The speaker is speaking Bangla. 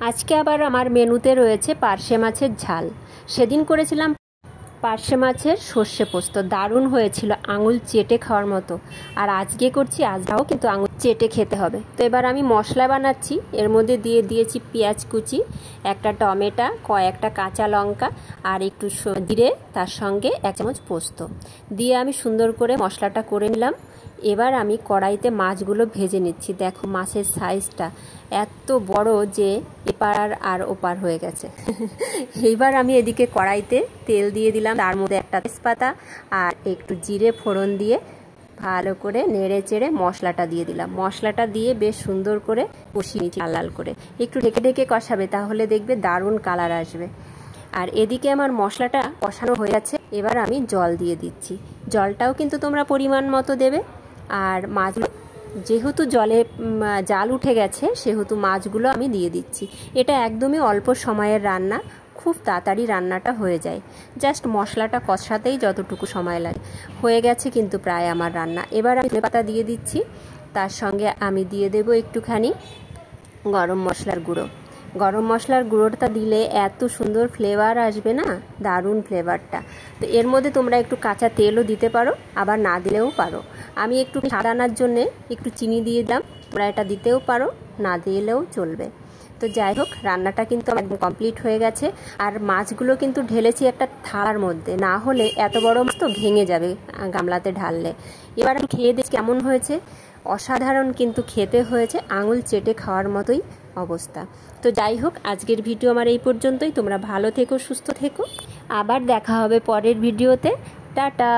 আজকে আবার আমার মেনুতে রয়েছে পার্শে মাছের ঝাল। সেদিন করেছিলাম পার্শে মাছের সর্ষে পোস্ত, দারুণ হয়েছিল, আঙুল চেটে খাওয়ার মতো। আর আজকে করছি, আজটাও কিন্তু আঙুল চেটে খেতে হবে। তো এবার আমি মশলা বানাচ্ছি। এর মধ্যে দিয়ে দিয়েছি পেঁয়াজ কুচি, একটা টমেটো, কয়েকটা কাঁচা লঙ্কা আর একটু জিরে, তার সঙ্গে 1 চামচ পোস্ত দিয়ে আমি সুন্দর করে মশলাটা করে নিলাম। এবার আমি কড়াইতে মাছগুলো ভেজে নিচ্ছি। দেখো মাছের সাইজটা এত বড় যে এপার আর ওপার হয়ে গেছে। এইবার আমি এদিকে কড়াইতে তেল দিয়ে দিলাম, তার মধ্যে একটা তেজপাতা আর একটু জিরে ফোড়ন দিয়ে ভালো করে নেড়ে চেড়ে মশলাটা দিয়ে দিলাম। মশলাটা দিয়ে বেশ সুন্দর করে কষিয়ে নিচ্ছি লাল লাল করে। একটু ঢেকে ঢেকে কষাবে, তাহলে দেখবে দারুণ কালার আসবে। আর এদিকে আমার মশলাটা কষানো হয়ে গেছে। এবার আমি জল দিয়ে দিচ্ছি। জলটাও কিন্তু তোমরা পরিমাণ মতো দেবে। আর মাছগুলো যেহেতু জলে জাল উঠে গেছে, সেহেতু মাছগুলো আমি দিয়ে দিচ্ছি। এটা একদমই অল্প সময়ের রান্না, খুব তাড়াতাড়ি রান্নাটা হয়ে যায়। জাস্ট মশলাটা কষাতেই যতটুকু সময় লাগে। হয়ে গেছে কিন্তু প্রায় আমার রান্না। এবার আমি ধনেপাতা দিয়ে দিচ্ছি, তার সঙ্গে আমি দিয়ে দেব একটুখানি গরম মশলার গুঁড়ো। গরম মশলার গুঁড়োটা দিলে এত সুন্দর ফ্লেভার আসবে না, দারুণ ফ্লেভারটা। তো এর মধ্যে তোমরা একটু কাঁচা তেলও দিতে পারো, আবার না দিলেও পারো। আমি একটু স্বাদ আনার জন্যে একটু চিনি দিয়ে দিলাম, তোমরা এটা দিতেও পারো, না দিলেও চলবে। তো যাই হোক, রান্নাটা কিন্তু একদম কমপ্লিট হয়ে গেছে। আর মাছগুলো কিন্তু ঢেলেছি একটা থালার মধ্যে, না হলে এত বড় মাছ তো ভেঙে যাবে গামলাতে ঢাললে। এবার আমি খেয়ে দেখি কেমন হয়েছে। অসাধারণ কিন্তু খেতে হয়েছে, আঙুল চেটে খাওয়ার মতোই অবস্থা। তো যাই হোক, আজকের ভিডিও আমার এই পর্যন্তই। তোমরা ভালো থেকো, সুস্থ থেকো, আবার দেখা হবে পরের ভিডিওতে। টাটা।